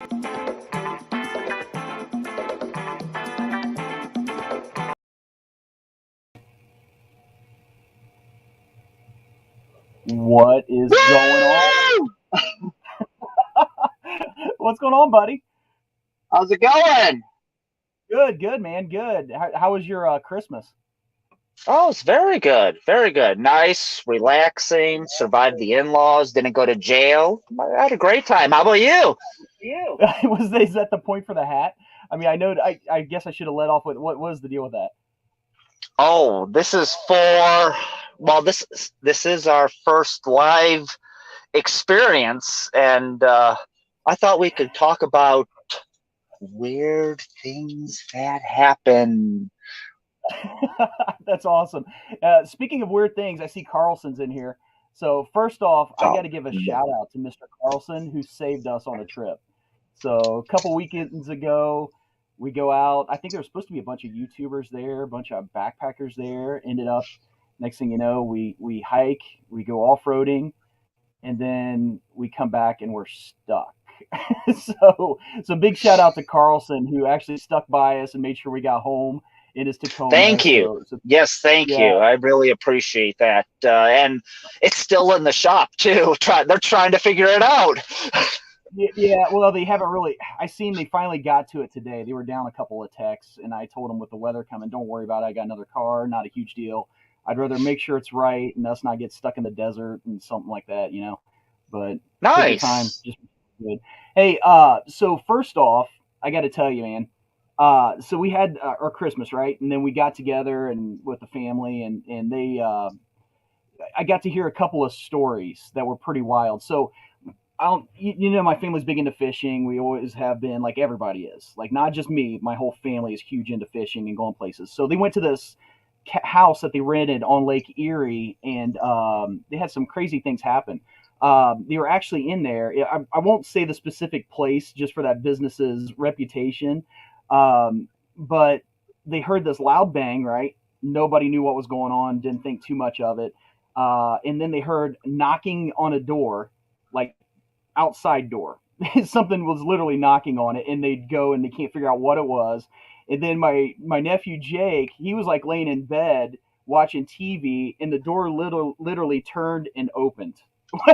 What is going on? Woo! What's going on, buddy? How's it going? Good, good, man. Good. How was your Christmas? Oh, it's very good. Very good. Nice, relaxing, survived the in-laws, didn't go to jail. I had a great time. How about you? You. Is that the point for the hat? I mean, I know. I guess I should have led off with what was the deal with that? Oh, this is for, well, this is our first live experience, and I thought we could talk about weird things that happen. That's awesome. Speaking of weird things, I see Carlson's in here. So first off, I got Oh, to give a shout out to Mr. Carlson who saved us on a trip. So a couple weekends ago, we go out. I think there was supposed to be a bunch of YouTubers there, a bunch of backpackers there. Ended up, next thing you know, we hike, we go off roading, and then we come back and we're stuck. So big shout out to Carlson who actually stuck by us and made sure we got home in his Tacoma. thank you. So Yes, thank yeah, you. I really appreciate that. And it's still in the shop too. They're trying to figure it out. yeah. Well, they haven't really. I seen they finally got to it today. They were down a couple of techs, and I told them with the weather coming, don't worry about it. I got another car, not a huge deal. I'd rather make sure it's right and us not get stuck in the desert and something like that. But take your time, Nice. just good. Hey, so first off, I got to tell you, man. So we had our Christmas, right? And then we got together and with the family, and they, I got to hear a couple of stories that were pretty wild. So I don't, my family's big into fishing. We always have been, like everybody is. Like not just me, my whole family is huge into fishing and going places. So they went to this house that they rented on Lake Erie, and they had some crazy things happen. They were actually in there. I won't say the specific place just for that business's reputation, but they heard this loud bang. Right, nobody knew what was going on. Didn't think too much of it. And then they heard knocking on a door, like outside door. Something was literally knocking on it, and they'd go and they can't figure out what it was. And then my nephew Jake, he was like laying in bed watching TV, and the door literally turned and opened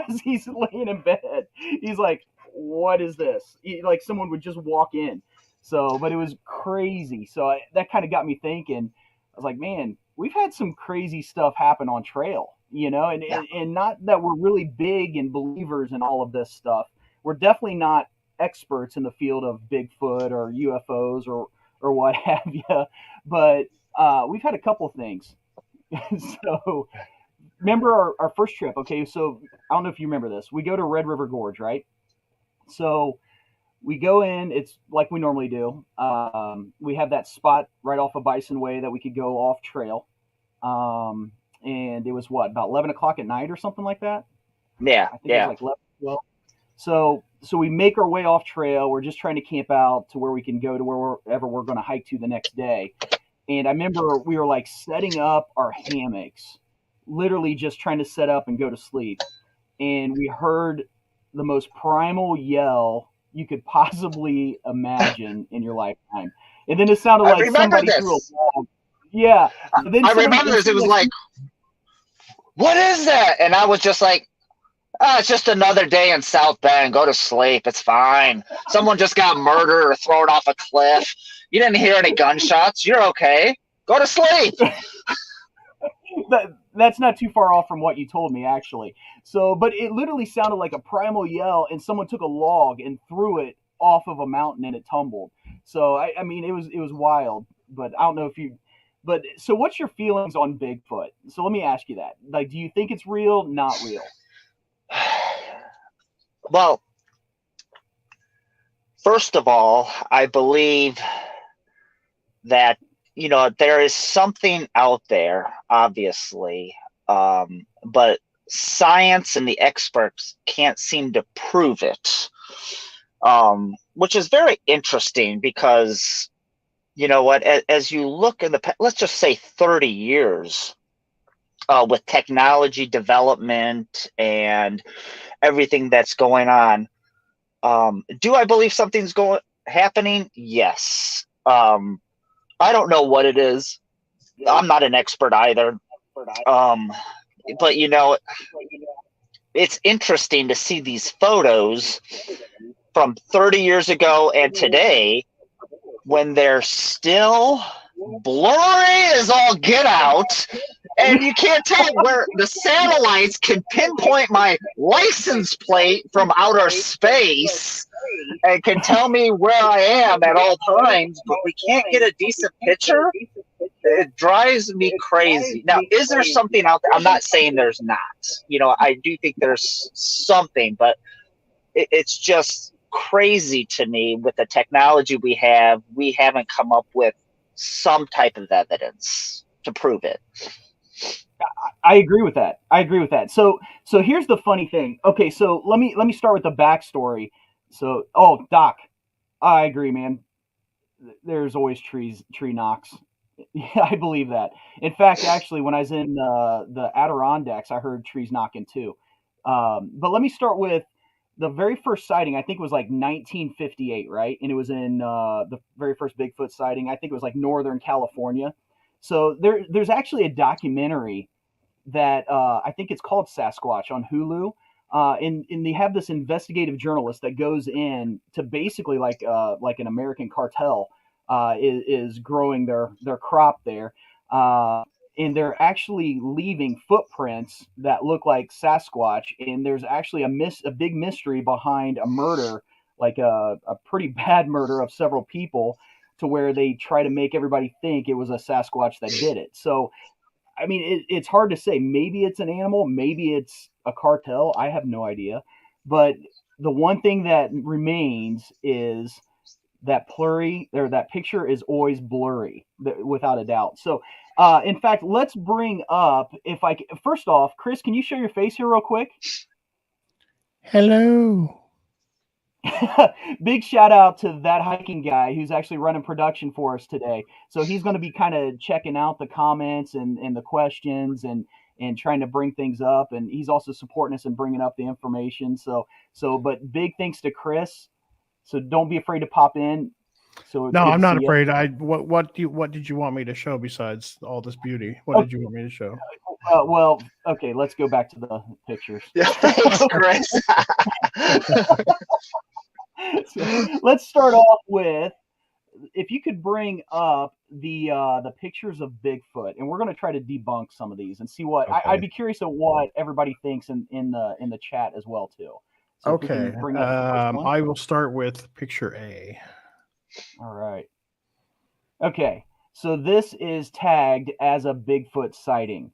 as he's laying in bed. He's like, "What is this?" Like someone would just walk in. So, but it was crazy. So that kind of got me thinking. I was like, man, we've had some crazy stuff happen on trail, and, Yeah. and and not that we're really big and believers in all of this stuff. We're definitely not experts in the field of Bigfoot or UFOs or what have you, but we've had a couple things. So remember our first trip? Okay, so I don't know if you remember this. We go to Red River Gorge, right? So we go in. It's like we normally do. We have that spot right off of Bison Way that we could go off trail. Um, and it was what, about 11 o'clock at night or something like that. Yeah. I think it was Yeah. like 11, 12. So we make our way off trail. We're just trying to camp out to where we can go to wherever we're going to hike to the next day. And I remember we were like setting up our hammocks, literally just trying to set up and go to sleep. And we heard the most primal yell you could possibly imagine in your lifetime. And then it sounded I like remember somebody threw a this. log. Yeah. And then I someone, remember it this. It seemed was like, like, what is that? And I was just like, it's just another day in South Bend. Go to sleep. It's fine. Someone just got murdered or thrown off a cliff. You didn't hear any gunshots. You're okay. Go to sleep. that's not too far off from what you told me actually. So, but it literally sounded like a primal yell, and someone took a log and threw it off of a mountain and it tumbled. So, I mean, it was wild. But I don't know if you. But so, what's your feelings on Bigfoot? So, let me ask you that. Like, do you think it's real? Not real? Well, first of all, I believe that there is something out there, obviously, but science and the experts can't seem to prove it, which is very interesting because you know what, as you look in let's just say 30 years, with technology development and everything that's going on, Do I believe something's happening? Yes. I don't know what it is. I'm not an expert either. But it's interesting to see these photos from 30 years ago and today when they're still blurry as all get out, and you can't tell where the satellites can pinpoint my license plate from outer space and can tell me where I am at all times, but we can't get a decent picture. It drives me crazy. Now, is there something out there? I'm not saying there's not. I do think there's something, but it's just crazy to me with the technology we haven't come up with some type of evidence to prove it. I agree with that. So here's the funny thing. Okay, so let me start with the backstory. So, Doc, I agree, man. There's always tree knocks. Yeah, I believe that. In fact, actually, when I was in the Adirondacks, I heard trees knocking too. But let me start with the very first sighting. I think it was like 1958, right? And it was in the very first Bigfoot sighting. I think it was like Northern California. So there's actually a documentary that I think it's called Sasquatch on Hulu. And they have this investigative journalist that goes in to basically like an American cartel is growing their crop there, and they're actually leaving footprints that look like Sasquatch. And there's actually a big mystery behind a murder, like a pretty bad murder of several people, to where they try to make everybody think it was a Sasquatch that did it. So I mean, it's hard to say. Maybe it's an animal, maybe it's a cartel. I have no idea. But the one thing that remains is that picture is always blurry, without a doubt. So, in fact, let's bring up first off, Chris, can you show your face here real quick? Hello. Big shout out to that hiking guy who's actually running production for us today. So he's going to be kind of checking out the comments and the questions and trying to bring things up. And he's also supporting us and bringing up the information. But big thanks to Chris. So don't be afraid to pop in. So no, I'm not afraid. What did you want me to show besides all this beauty? What did you want me to show? Well, okay, let's go back to the pictures. Thanks, Chris. So let's start off with, if you could bring up the pictures of Bigfoot, and we're going to try to debunk some of these and see what I'd be curious of what everybody thinks in the chat as well too. So okay, I will start with picture A. All right. Okay, so this is tagged as a Bigfoot sighting.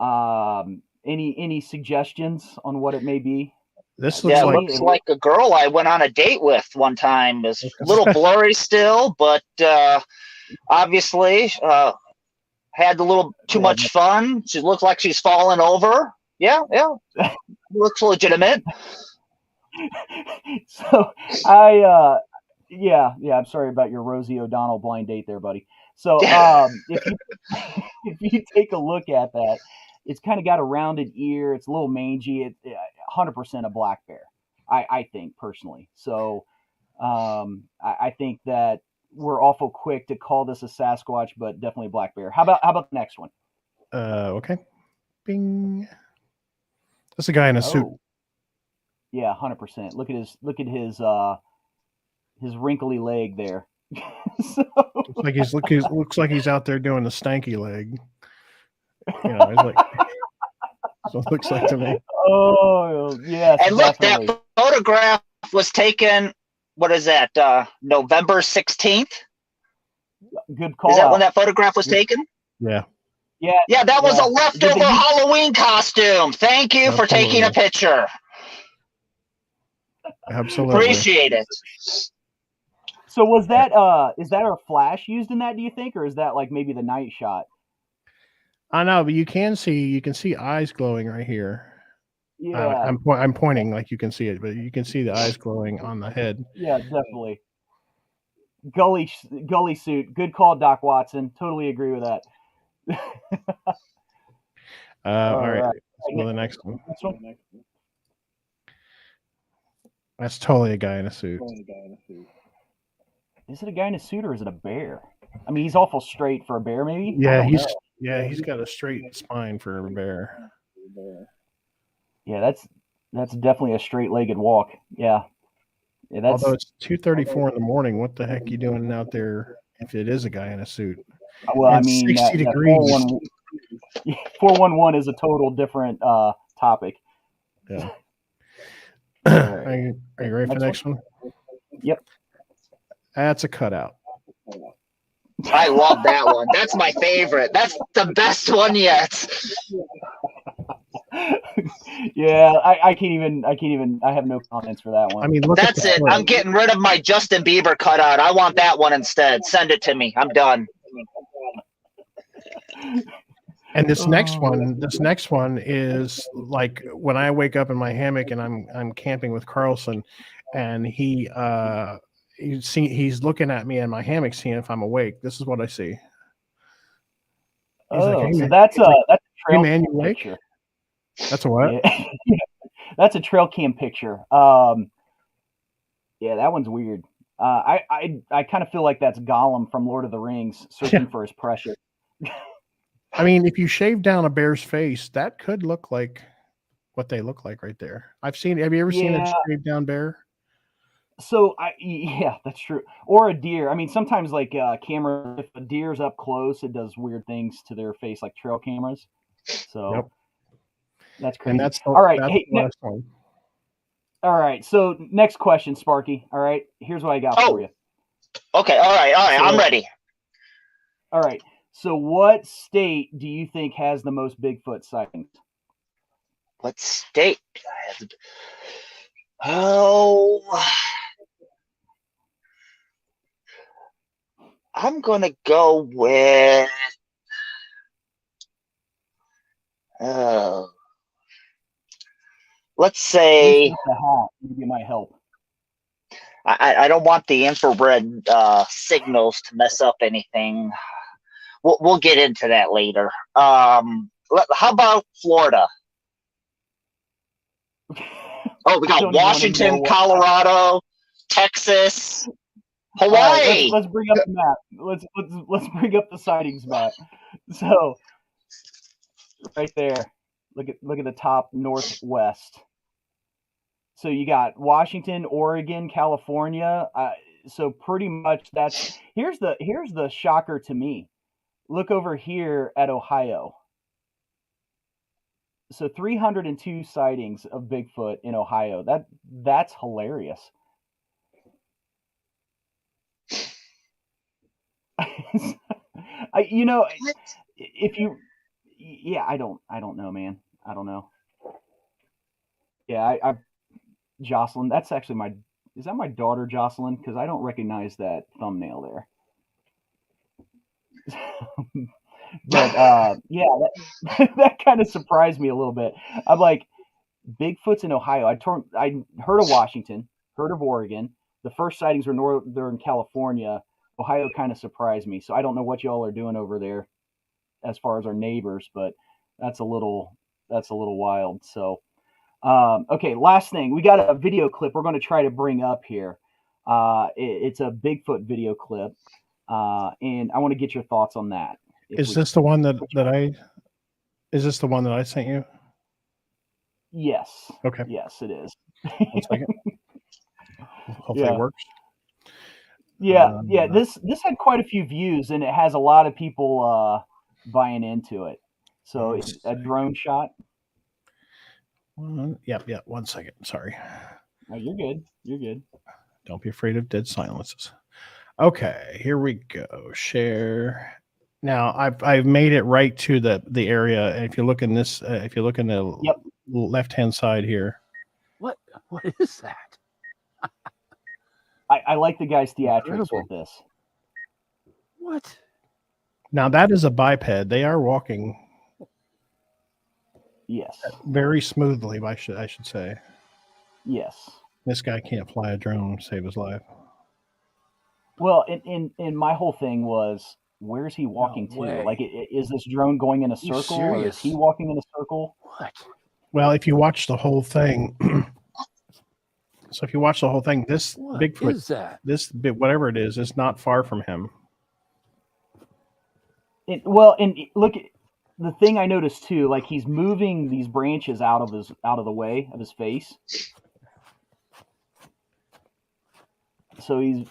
Any suggestions on what it may be? This looks like a girl I went on a date with one time. Is a little blurry still, but obviously had a little too much fun. She looks like she's fallen over. Yeah, looks legitimate. So I'm sorry about your Rosie O'Donnell blind date there, buddy. So if you take a look at that, it's kind of got a rounded ear. It's a little mangy. It's 100% a black bear, I think personally. So I think that we're awful quick to call this a Sasquatch, but definitely a black bear. How about the next one? Okay. Bing. That's a guy in a suit. Yeah, 100%. Look at his wrinkly leg there. So, looks like he's out there doing the stanky leg. He's like, that's what it looks like to me. Oh yes. And look, definitely. That photograph was taken. What is that? November 16th. Good call. Is that when that photograph was taken? Yeah. Yeah, that was a leftover Halloween costume. Thank you for taking a picture. Absolutely. Appreciate it. So was that is that our flash used in that, do you think, or is that like maybe the night shot? I know, but you can see eyes glowing right here. Yeah. I'm pointing like you can see it, but you can see the eyes glowing on the head. Yeah, definitely. Gully suit. Good call, Doc Watson. Totally agree with that. All right. Let's go to the next one. That's totally a guy in a suit. Is it a guy in a suit or is it a bear? I mean, he's awful straight for a bear, maybe. Yeah, he's got a straight spine for a bear. Yeah, that's definitely a straight-legged walk. Yeah, that's. Although it's 2:34 in the morning, what the heck are you doing out there if it is a guy in a suit? Well, And I mean, 60 that degrees. 411 is a total different topic. Yeah. All Are right. you ready for the next one? Yep. That's a cutout. I love that one. That's my favorite. That's the best one yet. Yeah, I can't even. I have no comments for that one. I mean, look at That's it. I'm getting rid of my Justin Bieber cutout. I want that one instead. Send it to me. I'm done. And this next one is like when I wake up in my hammock and I'm camping with Carlson, and he's looking at me in my hammock, seeing if I'm awake. This is what I see. He's like, hey, so that's a trail cam picture. That's a what? Yeah. That's a trail cam picture. Yeah, that one's weird. I kind of feel like that's Gollum from Lord of the Rings searching for his precious. I mean, if you shave down a bear's face, that could look like what they look like right there. Have you ever seen a shaved down bear? So yeah, that's true. Or a deer. I mean, sometimes like camera, if a deer's up close, it does weird things to their face, like trail cameras. So that's crazy. And that's all right. That's hey, the last one. All right. So next question, Sparky. All right. Here's what I got for you. Okay. All right. So, I'm ready. All right. So what state do you think has the most Bigfoot sightings? What state? Oh, I'm going to go with. Let's say. Maybe it might help. I don't want the infrared signals to mess up anything. We'll get into that later. How about Florida? Oh, we got Washington, Colorado, Texas, Hawaii. Let's bring up the map. Let's bring up the sightings map. So right there, look at the top northwest. So you got Washington, Oregon, California. So pretty much here's the shocker to me. Look over here at Ohio. So 302 sightings of Bigfoot in Ohio. That's hilarious. I don't know, man. I don't know. Yeah, I Jocelyn, that's actually is that my daughter Jocelyn? Because I don't recognize that thumbnail there. But yeah, that kind of surprised me a little bit. I'm like, Bigfoot's in Ohio. I heard of Washington, heard of Oregon. The first sightings were northern California. Ohio kind of surprised me. So I don't know what y'all are doing over there as far as our neighbors, but that's a little wild. So okay, last thing. We got a video clip we're going to try to bring up here. It's a Bigfoot video clip. And I want to get your thoughts on that. Is this the one that I sent you? Yes. Okay. Yes, it is. 1 second. Hopefully it works. Yeah, yeah. This had quite a few views, and it has a lot of people buying into it. So it's a drone shot. Yep. 1 second. Sorry. Oh, you're good. You're good. Don't be afraid of dead silences. Okay, here we go. Share. Now I've made it right to the area. And if you look in this, if you look in the left hand side here. What is that? I like the guy's theatrics with this. What? Now that is a biped. They are walking. Yes. Very smoothly, I should say. Yes. This guy can't fly a drone to save his life. Well, and my whole thing was, where's he walking to? Like, is this drone going in a circle, or is he walking in a circle? What? Well, if you watch the whole thing, So if you watch the whole thing, this What Bigfoot, is that? this bit, whatever it is not far from him. And look, the thing I noticed too, like he's moving these branches out of the way of his face. So he's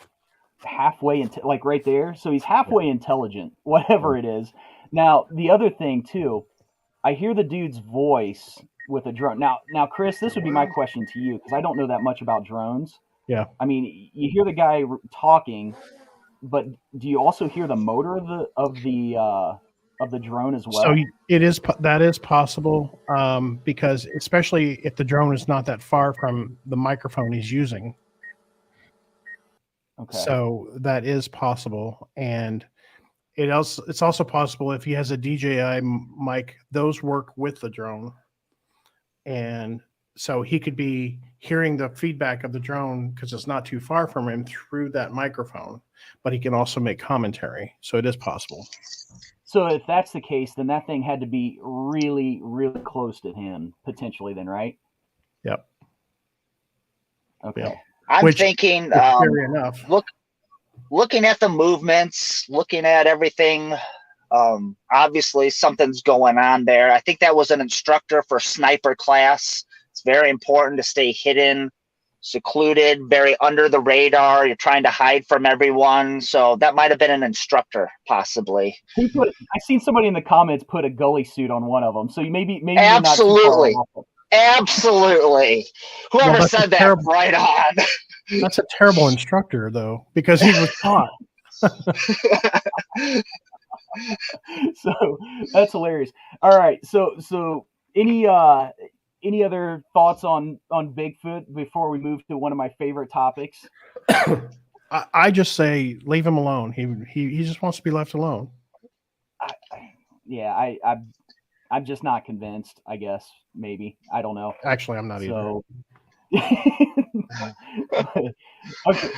halfway like right there. So he's halfway intelligent, whatever it is. Now, the other thing too, I hear the dude's voice with a drone. Now, Chris, this would be my question to you because I don't know that much about drones. Yeah. I mean, you hear the guy talking, but do you also hear the motor of the drone as well? So that is possible because especially if the drone is not that far from the microphone he's using. Okay. So that is possible, and it's also possible if he has a DJI mic, those work with the drone, and so he could be hearing the feedback of the drone because it's not too far from him through that microphone, but he can also make commentary. So it is possible. So if that's the case, then that thing had to be really, really close to him potentially then, right? Yep. Okay. Yep. I'm thinking, fair enough. looking at the movements, looking at everything, obviously something's going on there. I think that was an instructor for sniper class. It's very important to stay hidden, secluded, very under the radar. You're trying to hide from everyone. So that might have been an instructor, possibly. I've seen somebody in the comments put a gully suit on one of them. So maybe Absolutely. You're not too far off. Absolutely. Whoever said that, right on. That's a terrible instructor, though, because he was taught. So that's hilarious. All right. So any other thoughts on Bigfoot before we move to one of my favorite topics? I just say leave him alone. He just wants to be left alone. I'm just not convinced. I guess maybe I don't know. Actually, I'm not either. Okay.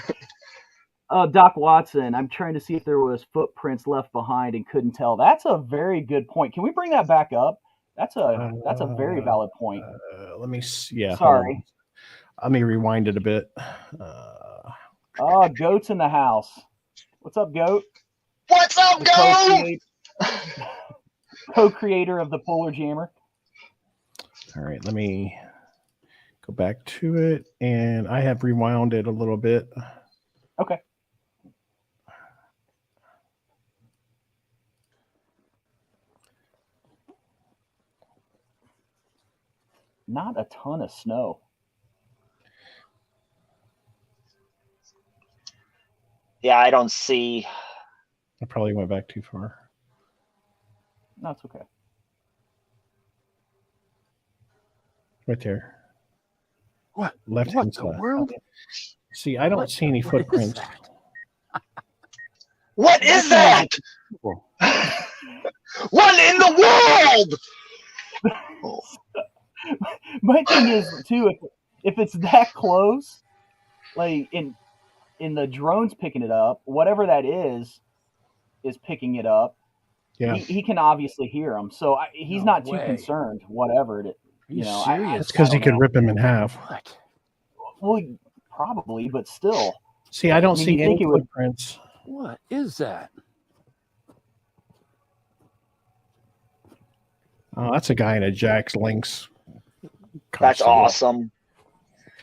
Doc Watson, I'm trying to see if there was footprints left behind and couldn't tell. That's a very good point. Can we bring that back up? That's a very valid point. Let me see. Yeah. Sorry. Let me rewind it a bit. Goat's in the house. What's up, Goat? What's up, Goat? Co-creator of the Polar Jammer. All right, let me go back to it, and I have rewound it a little bit. Okay. Not a ton of snow. Yeah, I don't see. I probably went back too far. No, it's okay. Right there. What? Left What hand the side. world? See, I don't see any footprints. What is that? What in the world? My thing is too, if it's that close, like in the drone's picking it up, whatever that is picking it up. Yeah, he can obviously hear him, so he's not too concerned. Whatever it is, you know, serious? It's because he could rip him in half. What? Well, probably, but still. See, I don't see any footprints. What is that? Oh, that's a guy in a Jack's Lynx. That's awesome.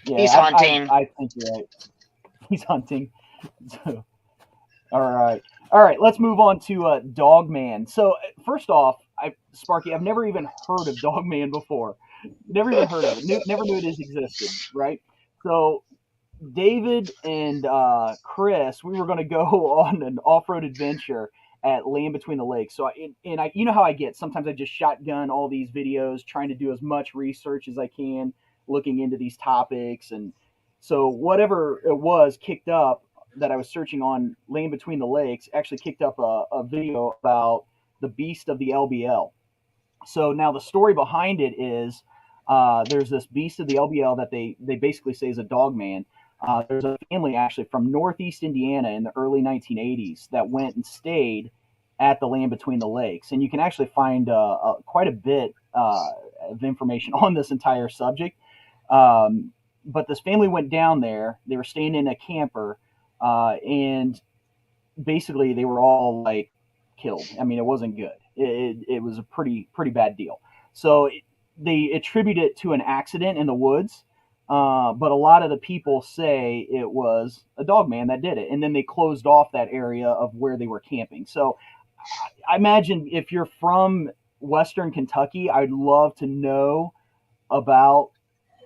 Yeah, he's hunting. I think you're right. He's hunting. So, all right. Let's move on to Dogman. So first off, Sparky, I've never even heard of Dogman before. Never even heard of it. Never knew it existed. Right. So David and Chris, we were going to go on an off-road adventure at Land Between the Lakes. So I you know how I get. Sometimes I just shotgun all these videos, trying to do as much research as I can, looking into these topics. And so whatever it was kicked up that I was searching on Land Between the Lakes actually kicked up a video about the beast of the LBL. So now the story behind it is there's this beast of the LBL that they basically say is a dogman. There's a family actually from Northeast Indiana in the early 1980s that went and stayed at the Land Between the Lakes. And you can actually find quite a bit of information on this entire subject. but this family went down there. They were staying in a camper, and basically they were all like killed. I mean, it wasn't good. It was a pretty bad deal. So they attribute it to an accident in the woods. But a lot of the people say it was a dogman that did it, and then they closed off that area of where they were camping. So I imagine if you're from Western Kentucky, I'd love to know about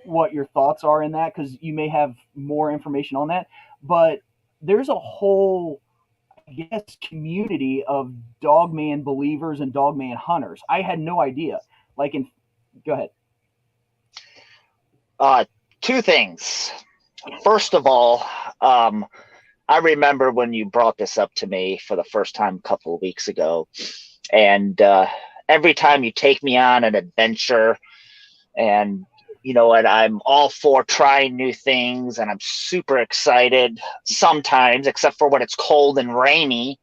what your thoughts are in that, because you may have more information on that. But there's a whole, I guess, community of dogman believers and dogman hunters. I had no idea. Like, go ahead. Two things. First of all, I remember when you brought this up to me for the first time a couple of weeks ago, and every time you take me on an adventure, and and I'm all for trying new things, and I'm super excited sometimes, except for when it's cold and rainy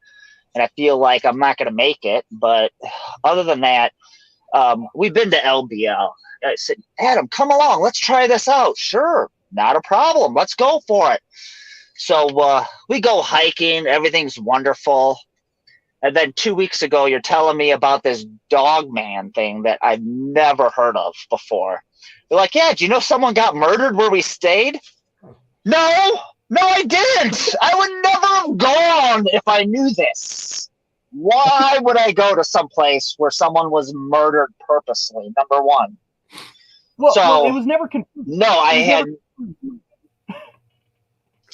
and I feel like I'm not going to make it. But other than that, we've been to LBL. I said, Adam, come along. Let's try this out. Sure. Not a problem. Let's go for it. So we go hiking. Everything's wonderful. And then 2 weeks ago, you're telling me about this dogman thing that I've never heard of before. They're like, yeah, do you know someone got murdered where we stayed? No, I didn't. I would never have gone if I knew this. Why would I go to some place where someone was murdered purposely? Number one. Well, it was never confirmed. No, I had.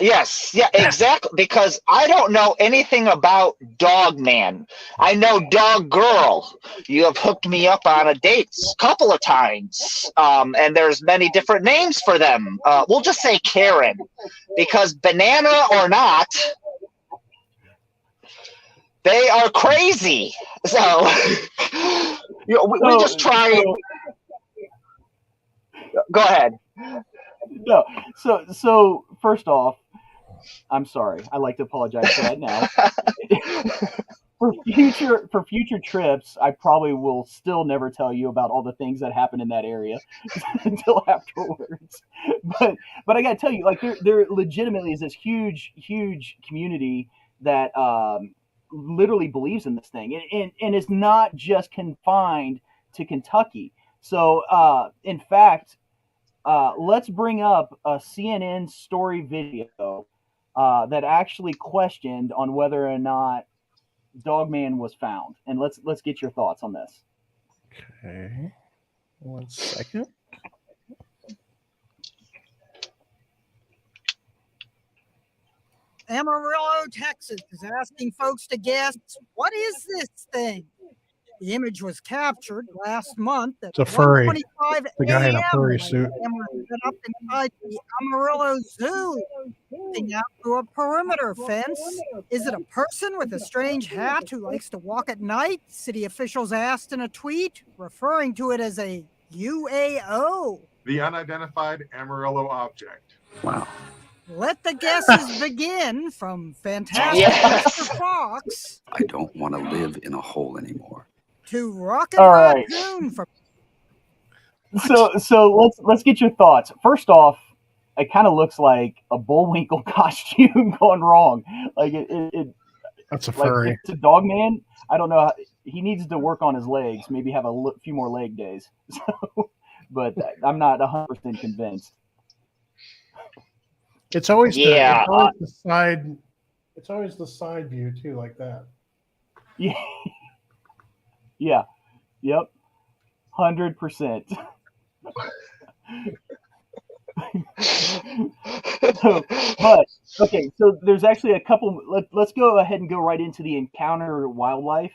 Yes, yeah, exactly. Because I don't know anything about Dogman. I know Dog Girl. You have hooked me up on a date a couple of times, and there's many different names for them. We'll just say Karen, because banana or not, they are crazy. So we just try. Go ahead. No, so first off, I'm sorry. I'd like to apologize for that now. For future trips, I probably will still never tell you about all the things that happen in that area until afterwards. But I got to tell you, like there legitimately is this huge community that literally believes in this thing, and it's not just confined to Kentucky. So in fact, let's bring up a CNN story video that actually questioned on whether or not Dogman was found, and let's get your thoughts on this. Okay, 1 second. Amarillo, Texas is asking folks to guess, what is this thing? The image was captured last month at It's a furry. 1:25 The guy in a a.m. furry suit. Set up inside the Amarillo Zoo, looking out through a perimeter fence. Is it a person with a strange hat who likes to walk at night? City officials asked in a tweet, referring to it as a UAO. The unidentified Amarillo object. Wow. Let the guesses begin from Fantastic Yes. Mr. Fox I don't want to live in a hole anymore. to Rocket All right. Raccoon from So let's get your thoughts. First off, it kind of looks like a Bullwinkle costume gone wrong. Like it That's a like furry. it's a Dogman. I don't know. He needs to work on his legs. Maybe have a few more leg days. So, but I'm not 100% convinced. It's always Yeah, the side. It's always the side view too, like that. Yeah. Yeah. Yep. 100%. But okay, so there's actually a couple. Let's go ahead and go right into the Encounter Wildlife.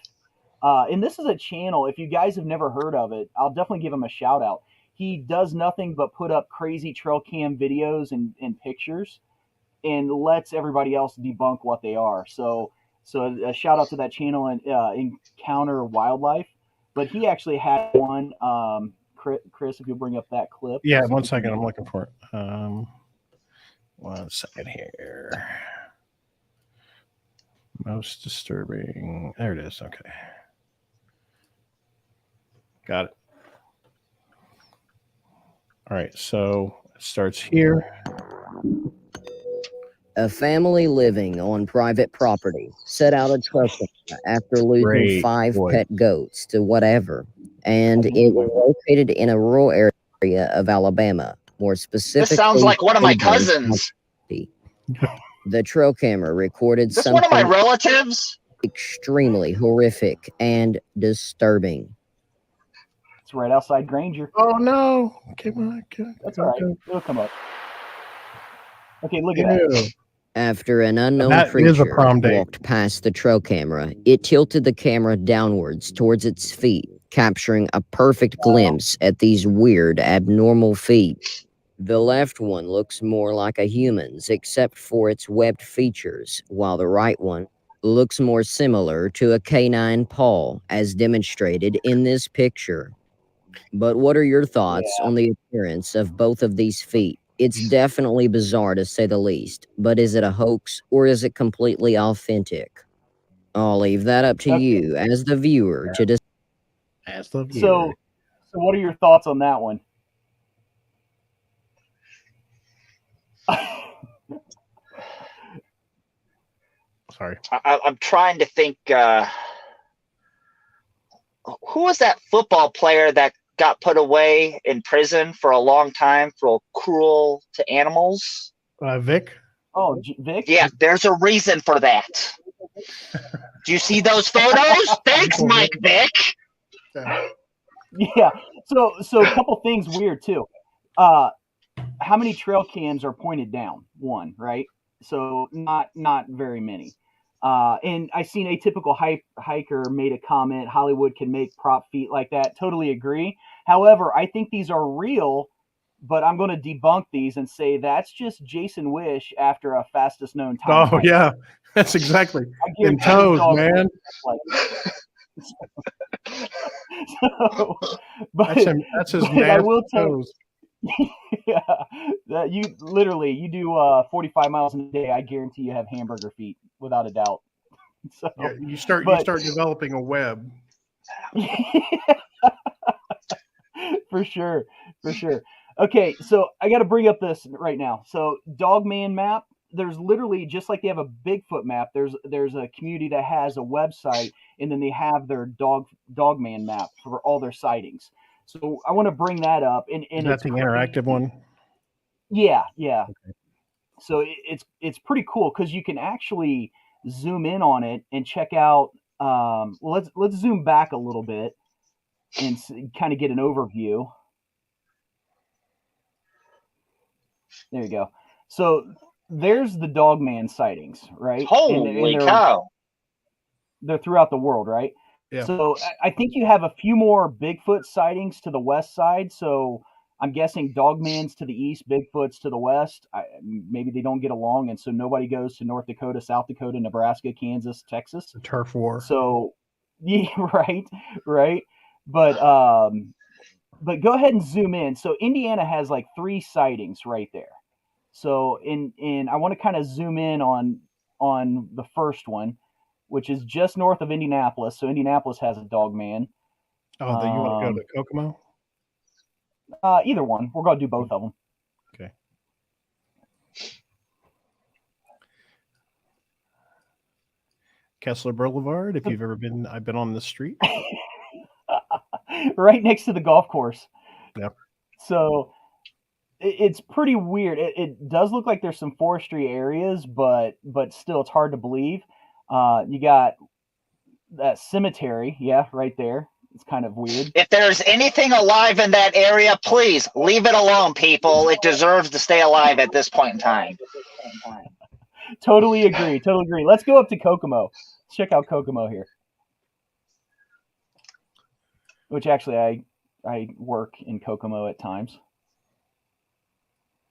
And this is a channel. If you guys have never heard of it, I'll definitely give him a shout out. He does nothing but put up crazy trail cam videos and pictures, and lets everybody else debunk what they are. So a shout out to that channel and Encounter Wildlife. But he actually had one. Chris, if you'll bring up that clip. Yeah, 1 second. I'm looking for it. 1 second here. Most disturbing. There it is. Okay. Got it. All right. So starts here. A family living on private property set out a trail camera after losing Great 5 boy. pet goats to whatever, and it was located in a rural area of Alabama, more specifically. This sounds like one of my Auburn cousins. County. The trail camera recorded Is this one of my something relatives? extremely horrific and disturbing. It's right outside Granger. Oh no! Come on, That's all right. It'll come up. Okay, look at that. Ew. After an unknown That is a creature prom date. walked past the trail camera, it tilted the camera downwards towards its feet, capturing a perfect glimpse at these weird, abnormal feet. The left one looks more like a human's, except for its webbed features, while the right one looks more similar to a canine paw, as demonstrated in this picture. But what are your thoughts on the appearance of both of these feet? It's definitely bizarre to say the least, but is it a hoax or is it completely authentic? I'll leave that up to you as the viewer to decide. As the viewer. So what are your thoughts on that one? Sorry. I'm trying to think. Who was that football player that got put away in prison for a long time for cruel to animals? Vic? Oh, Vic? Yeah, there's a reason for that. Do you see those photos? Thanks, Mike Vic. Yeah. So a couple things weird too. How many trail cams are pointed down? One, right? So not very many. And I seen a typical hiker made a comment, Hollywood can make prop feet like that. Totally agree. However, I think these are real, but I'm going to debunk these and say that's just Jason Wish after a fastest known time. Oh, yeah. That's exactly. In toes, man. But that's his I will tell toes. Yeah, that you do 45 miles a day. I guarantee you have hamburger feet without a doubt. So yeah, you start developing a web. For sure. Okay, so I got to bring up this right now. So Dogman map. There's literally, just like they have a Bigfoot map, there's a community that has a website, and then they have their Dogman map for all their sightings. So I want to bring that up. And is that the interactive one? Yeah. Okay. So it's pretty cool because you can actually zoom in on it and check out. Let's zoom back a little bit and kind of get an overview. There you go. So there's the Dogman sightings, right? Holy cow! They're throughout the world, right? Yeah. So I think you have a few more Bigfoot sightings to the west side. So I'm guessing Dogman's to the east, Bigfoot's to the west. Maybe they don't get along, and so nobody goes to North Dakota, South Dakota, Nebraska, Kansas, Texas. The turf war. So, yeah, right. But go ahead and zoom in. So Indiana has like 3 sightings right there. So I want to kind of zoom in on the first one, which is just north of Indianapolis. So Indianapolis has a Dogman. Oh, then you want to go to Kokomo? Either one. We're going to do both of them. Okay. Kessler Boulevard, if you've ever been, I've been on the street. Right next to the golf course. Yep. So it's pretty weird. It does look like there's some forestry areas, but still it's hard to believe. You got that cemetery, right there. It's kind of weird. If there's anything alive in that area, please leave it alone, people. It deserves to stay alive at this point in time. Totally agree. Let's go up to Kokomo. Let's check out Kokomo here. Which actually I work in Kokomo at times.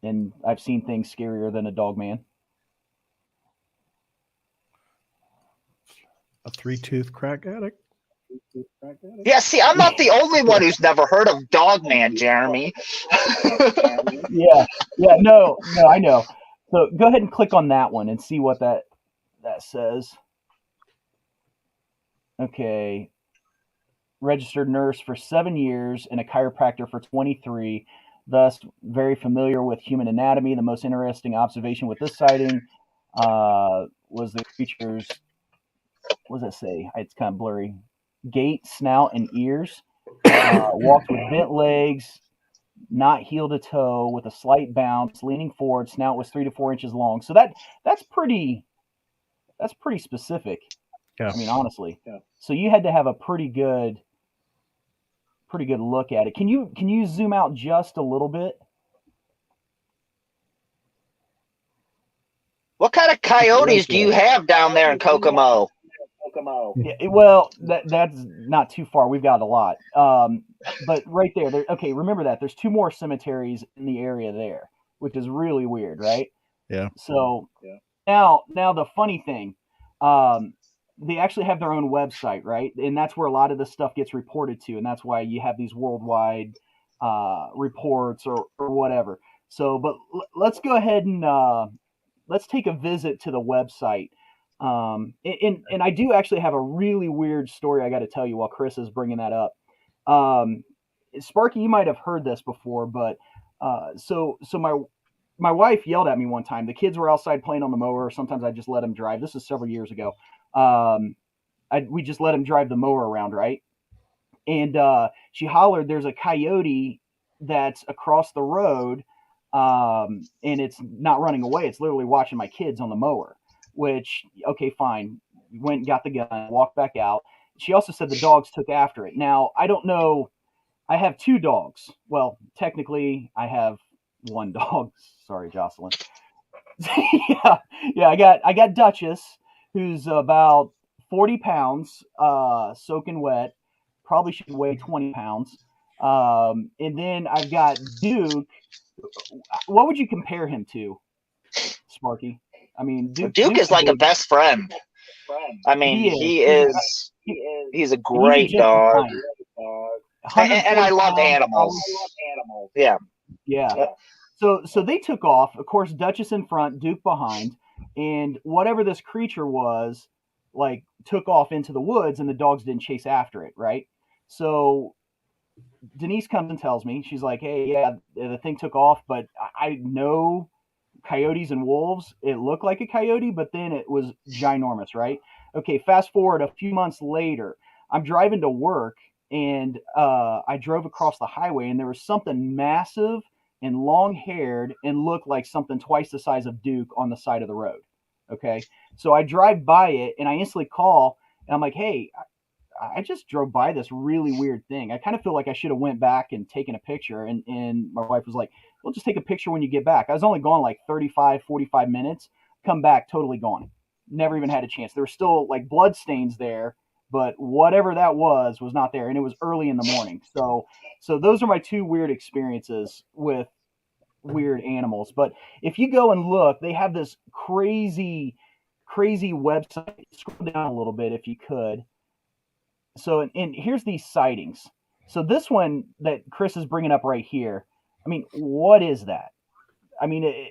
And I've seen things scarier than a Dogman. A 3-tooth crack addict. Yeah, see, I'm not the only one who's never heard of Dogman, Jeremy. Yeah, no, I know. So go ahead and click on that one and see what that says. Okay. Registered nurse for 7 years and a chiropractor for 23. thus very familiar with human anatomy. The most interesting observation with this sighting was the creature's, what does it say? It's kind of blurry. Gait, snout, and ears. Walked with bent legs, not heel to toe, with a slight bounce, leaning forward. Snout was 3 to 4 inches long. So that's pretty specific. Yeah. I mean, honestly. Yeah. So you had to have a pretty good look at it. Can you zoom out just a little bit? What kind of coyotes do you have down there in Kokomo? Yeah, well, that's not too far. We've got a lot. But right there, okay, remember that. There's 2 more cemeteries in the area there, which is really weird, right? Yeah. So now the funny thing, they actually have their own website, right? And that's where a lot of this stuff gets reported to, and that's why you have these worldwide reports or whatever. So, but let's go ahead and let's take a visit to the website. And I do actually have a really weird story I got to tell you while Chris is bringing that up. Sparky, you might have heard this before, but so my wife yelled at me one time. The kids were outside playing on the mower. Sometimes I just let them drive. This is several years ago. We just let them drive the mower around, right? And she hollered, "There's a coyote that's across the road, and it's not running away. It's literally watching my kids on the mower." Which, okay, fine. Went and got the gun, walked back out. She also said the dogs took after it. Now, I don't know. I have 2 dogs. Well, technically, I have 1 dog. Sorry, Jocelyn. yeah. I got Duchess, who's about 40 pounds, soaking wet. Probably should weigh 20 pounds. And then I've got Duke. What would you compare him to, Sparky? I mean, Duke is like a best friend. I mean, he's a great dog. And I love animals. Yeah. So they took off. Of course, Duchess in front, Duke behind, and whatever this creature was, like, took off into the woods, and the dogs didn't chase after it, right? So Denise comes and tells me, she's like, "Hey, yeah, the thing took off, but I know coyotes and wolves. It looked like a coyote, but then it was ginormous, right?" Okay, fast forward a few months later, I'm driving to work, and I drove across the highway, and there was something massive and long-haired and looked like something twice the size of Duke on the side of the road. Okay, so I drive by it, and I instantly call, and I'm like, "Hey, I just drove by this really weird thing. I kind of feel like I should have went back and taken a picture." And my wife was like, "We'll just take a picture when you get back." I was only gone like 35, 45 minutes. Come back, totally gone. Never even had a chance. There were still like blood stains there, but whatever that was not there. And it was early in the morning. So those are my 2 weird experiences with weird animals. But if you go and look, they have this crazy website. Scroll down a little bit if you could. So, and here's these sightings. So this one that Chris is bringing up right here, I mean, what is that? I mean,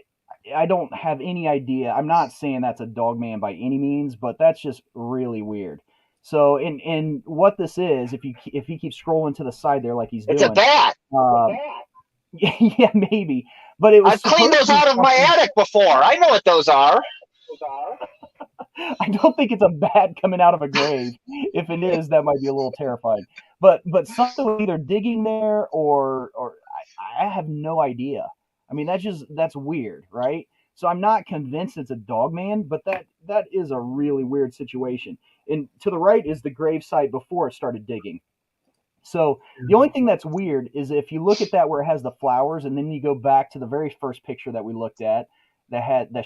I don't have any idea. I'm not saying that's a dogman by any means, but that's just really weird. So, and what this is, if he keeps scrolling to the side there like he's doing, it's a bat. Yeah, maybe. But it was. I've cleaned those out of my attic before. I know what those are. I don't think it's a bat coming out of a grave. If it is, that might be a little terrifying. But something was either digging there or I have no idea. I mean, that's weird, right? So I'm not convinced it's a dogman, but that is a really weird situation. And to the right is the grave site before it started digging. So the only thing that's weird is if you look at that where it has the flowers, and then you go back to the very first picture that we looked at that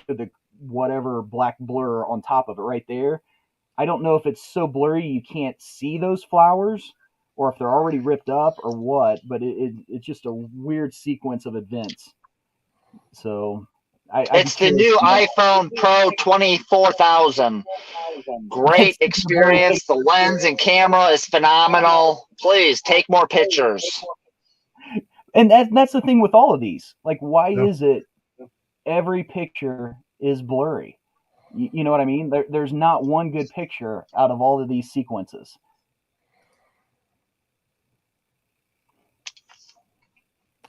showed the whatever black blur on top of it right there. I don't know if it's so blurry you can't see those flowers, or if they're already ripped up or what, but it's just a weird sequence of events. So it's the new iPhone Pro 24,000. Great experience. The lens and camera is phenomenal. Please take more pictures. And that's the thing with all of these. Like, why is it every picture is blurry? You know what I mean? There's not one good picture out of all of these sequences.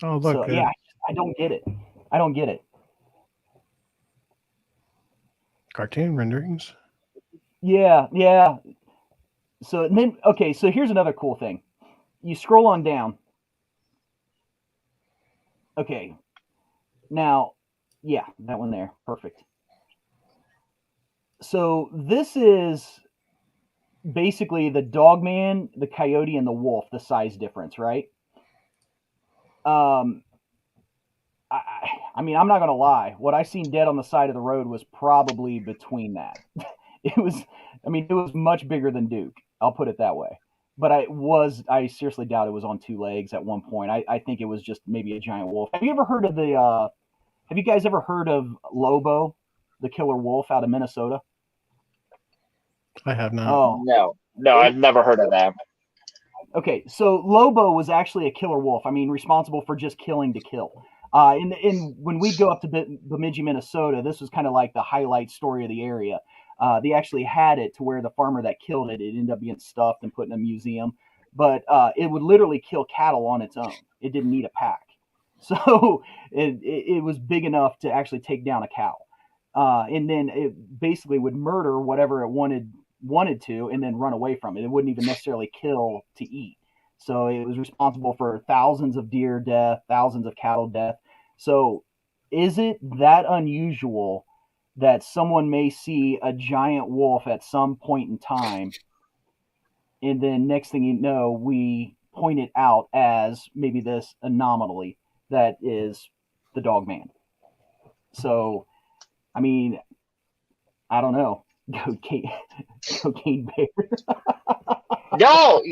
Oh, look. So yeah, I don't get it. I don't get it. Cartoon renderings. Yeah, yeah. So and then okay, so here's another cool thing. You scroll on down. Okay. Now, yeah, that one there. Perfect. So this is basically the Dogman, the Coyote, and the Wolf, the size difference, right? Um, I mean, I'm not gonna lie. What I seen dead on the side of the road was probably between that. It was, I mean, it was much bigger than Duke. I'll put it that way. But I seriously doubt it was on two legs at one point. I think it was just maybe a giant wolf. Have you ever heard of have you guys ever heard of Lobo, the killer wolf out of Minnesota? I have not. Oh, No, I've never heard of that. okay. So Lobo was actually a killer wolf. I mean, responsible for just killing to kill. When we go up to Bemidji, Minnesota, this was kind of like the highlight story of the area. They actually had it to where the farmer that killed it ended up being stuffed and put in a museum. But it would literally kill cattle on its own. It didn't need a pack. So it was big enough to actually take down a cow. And then it basically would murder whatever it wanted to and then run away from it. It wouldn't even necessarily kill to eat. So it was responsible for thousands of deer death, thousands of cattle death. So is it that unusual that someone may see a giant wolf at some point in time, and then next thing you know, we point it out as maybe this anomaly that is the Dogman? So, I mean, I don't know. Cocaine bear. No,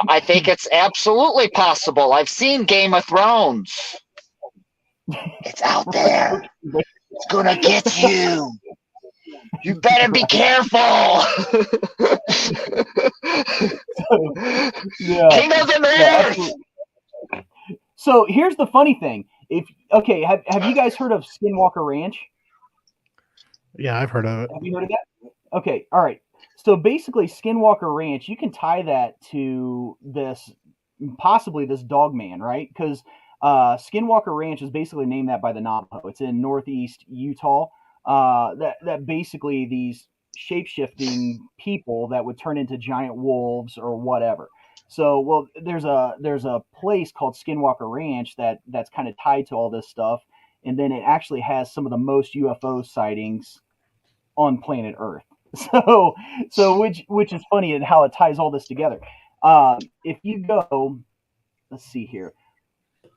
I think it's absolutely possible. I've seen Game of Thrones. It's out there. It's gonna get you. You better be careful. Yeah. King of the North. So here's the funny thing. Have you guys heard of Skinwalker Ranch? Yeah, I've heard of it. Have you heard of that? Okay, all right. So basically, Skinwalker Ranch, you can tie that to possibly this Dogman, right? Because Skinwalker Ranch is basically named that by the Navajo. It's in northeast Utah. That basically these shape-shifting people that would turn into giant wolves or whatever. So, well, there's a place called Skinwalker Ranch that's kind of tied to all this stuff, and then it actually has some of the most UFO sightings on planet Earth. So which is funny and how it ties all this together. If you go, let's see here.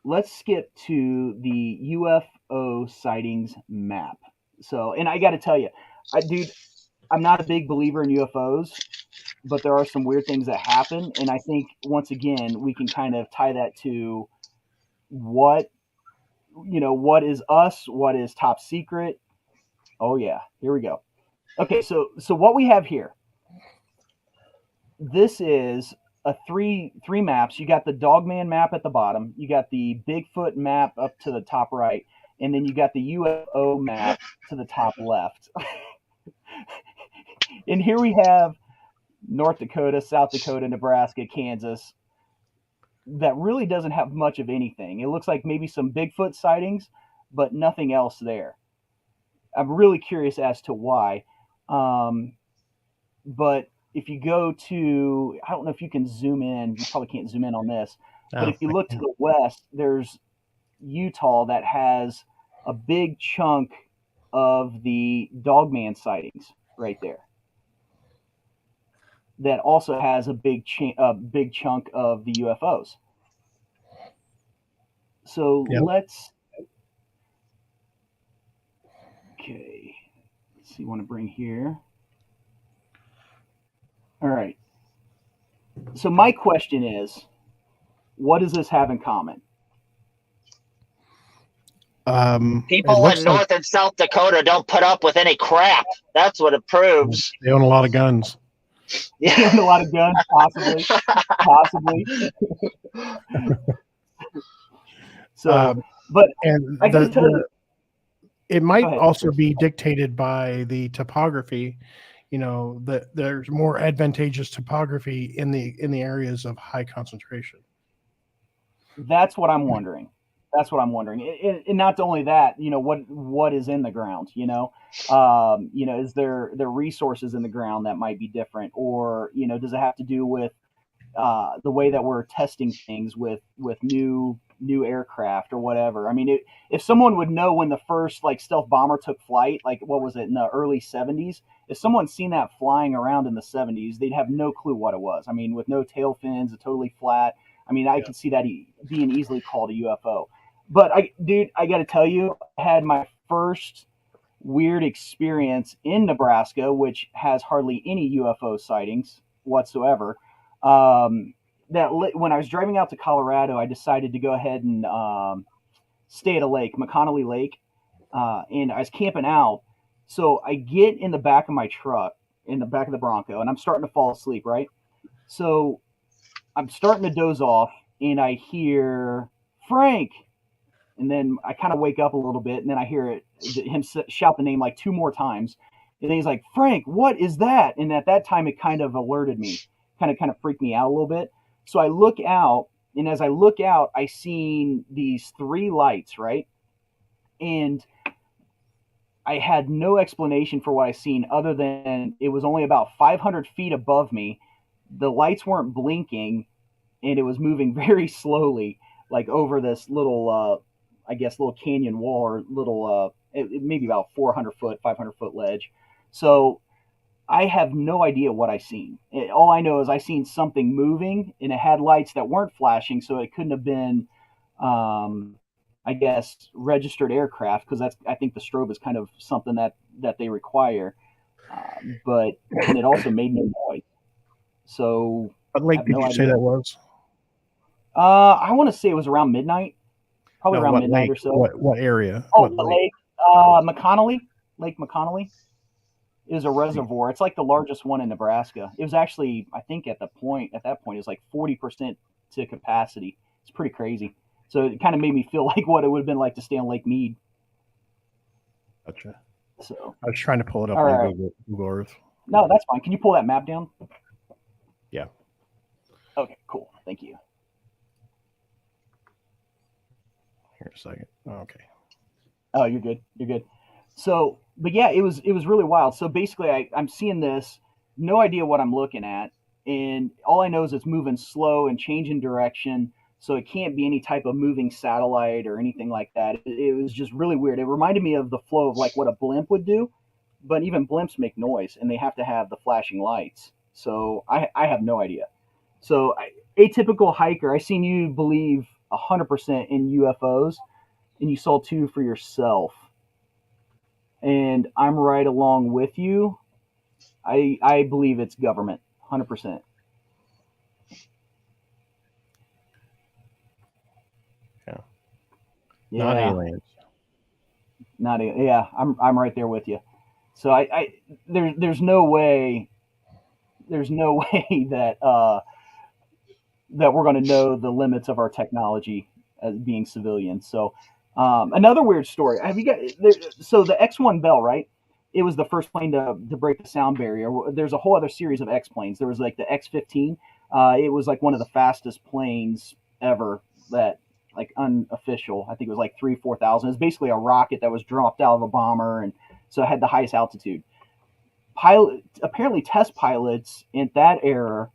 Let's skip to the UFO sightings map. So, and I got to tell you, dude, I'm not a big believer in UFOs, but there are some weird things that happen, and I think once again we can kind of tie that to what is us, what is top secret. Oh yeah, here we go. Okay, so what we have here, this is a three maps. You got the Dogman map at the bottom, you got the Bigfoot map up to the top right, and then you got the UFO map to the top left. And here we have North Dakota, South Dakota, Nebraska, Kansas. That really doesn't have much of anything. It looks like maybe some Bigfoot sightings, but nothing else there. I'm really curious as to why. But if you go to, I don't know if you can zoom in. You probably can't zoom in on this. But if you look to the west, there's Utah that has a big chunk of the Dogman sightings right there. That also has a big chunk of the UFOs. So let's see. Want to bring here. All right. So my question is, what does this have in common? People in North and South Dakota don't put up with any crap. That's what it proves. They own a lot of guns. Yeah. They own a lot of guns, possibly. So, but and I can tell you, it might also be dictated by the topography. You know, that there's more advantageous topography in the areas of high concentration. That's what I'm wondering. That's what I'm wondering. And not only that, what is in the ground, is there resources in the ground that might be different, or, does it have to do with the way that we're testing things with new aircraft or whatever. I mean, if someone would know when the first like stealth bomber took flight, like what was it in the early 70s, if someone's seen that flying around in the 70s, they'd have no clue what it was. I mean, with no tail fins, a totally flat. I mean, I could see that being easily called a UFO. But I got to tell you, I had my first weird experience in Nebraska, which has hardly any UFO sightings whatsoever. When I was driving out to Colorado, I decided to go ahead and stay at a lake, McConnelly Lake, and I was camping out. So I get in the back of my truck, in the back of the Bronco, and I'm starting to fall asleep, right? So I'm starting to doze off, and I hear Frank, and then I kind of wake up a little bit, and then I hear him shout the name like 2 more times, and then he's like, "Frank, what is that?" And at that time, it kind of alerted me, kind of freaked me out a little bit. So I look out, and as I look out, I seen these 3 lights, right? And I had no explanation for what I seen other than it was only about 500 feet above me. The lights weren't blinking, and it was moving very slowly, like over this little, little canyon wall, or little, maybe about 400 foot, 500 foot ledge. So I have no idea what I seen. All I know is I seen something moving, and it had lights that weren't flashing, so it couldn't have been, registered aircraft, because I think the strobe is kind of something that they require. But and it also made no noise. So what lake did you say that was? I want to say it was around midnight, probably around midnight or so. What area? Oh, what lake? McConnelly, Lake McConnelly is a reservoir. It's like the largest one in Nebraska. It was actually, I think at that point, it was like 40% to capacity. It's pretty crazy. So it kind of made me feel like what it would have been like to stay on Lake Mead. Gotcha. So I was trying to pull it up on Google Earth. No, that's fine. Can you pull that map down? Yeah. Okay, cool. Thank you. Here a second. Okay. Oh, you're good. You're good. So, but yeah, it was really wild. So basically, I'm seeing this, no idea what I'm looking at, and all I know is it's moving slow and changing direction. So it can't be any type of moving satellite or anything like that. It was just really weird. It reminded me of the flow of like what a blimp would do, but even blimps make noise, and they have to have the flashing lights. So I have no idea. So atypical hiker, I seen you believe 100% in UFOs, and you saw 2 for yourself. And I'm right along with you. I believe it's government, 100%. Yeah. Not aliens. Yeah, I'm right there with you. So there's no way that that we're going to know the limits of our technology as being civilians. So another weird story. Have you got so the X-1 Bell, right? It was the first plane to break the sound barrier. There's a whole other series of X planes. There was like the X-15. It was like one of the fastest planes ever, that like unofficial. I think it was like 3,000-4,000. It was basically a rocket that was dropped out of a bomber, and so it had the highest altitude. Apparently test pilots in that era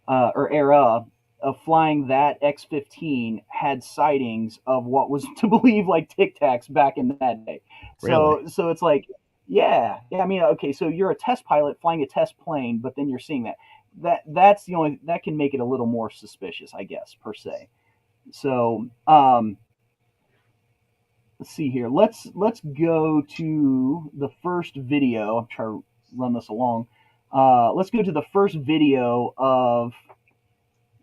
of flying that X-15 had sightings of what was to believe like Tic Tacs back in that day. Really? So it's like, yeah. I mean, okay, so you're a test pilot flying a test plane, but then you're seeing that's the only that can make it a little more suspicious, I guess, per se. So let's see here. Let's go to the first video. I'm trying to run this along. Let's go to the first video of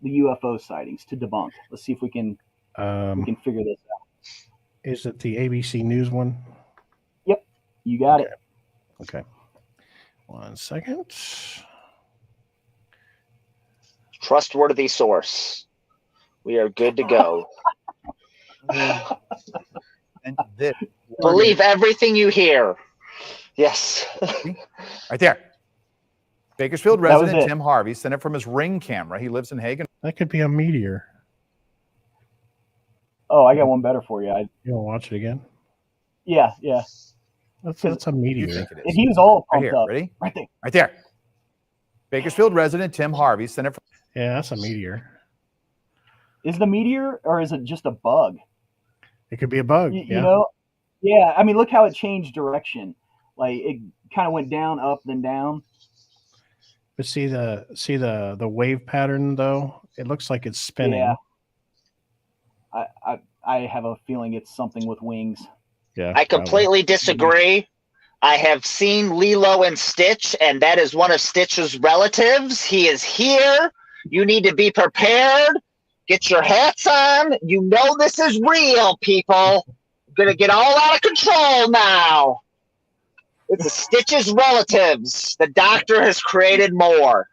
the UFO sightings to debunk. Let's see if we can figure this out. Is it the ABC News one? Yep, you got it. Okay. 1 second. Trustworthy source. We are good to go. And this. Believe everything you hear. Yes. Right there. Bakersfield resident Tim Harvey sent it from his Ring camera. He lives in Hagen. That could be a meteor. Oh, I got one better for you. You want to watch it again? Yeah. That's a You meteor. think it is? And he was all Right pumped here. up. Ready? Right there. Right there. Bakersfield resident Tim Harvey sent it. Yeah, that's a meteor. Is it a meteor or is it just a bug? It could be a bug. You know? Yeah. I mean, look how it changed direction. Like it kind of went down, up, then down. But see the wave pattern though. It looks like it's spinning. Yeah. I have a feeling it's something with wings. Yeah. I completely disagree. I have seen Lilo and Stitch, and that is one of Stitch's relatives. He is here. You need to be prepared. Get your hats on. You know this is real, people. Gonna get all out of control now. It's a Stitch's relatives. The doctor has created more.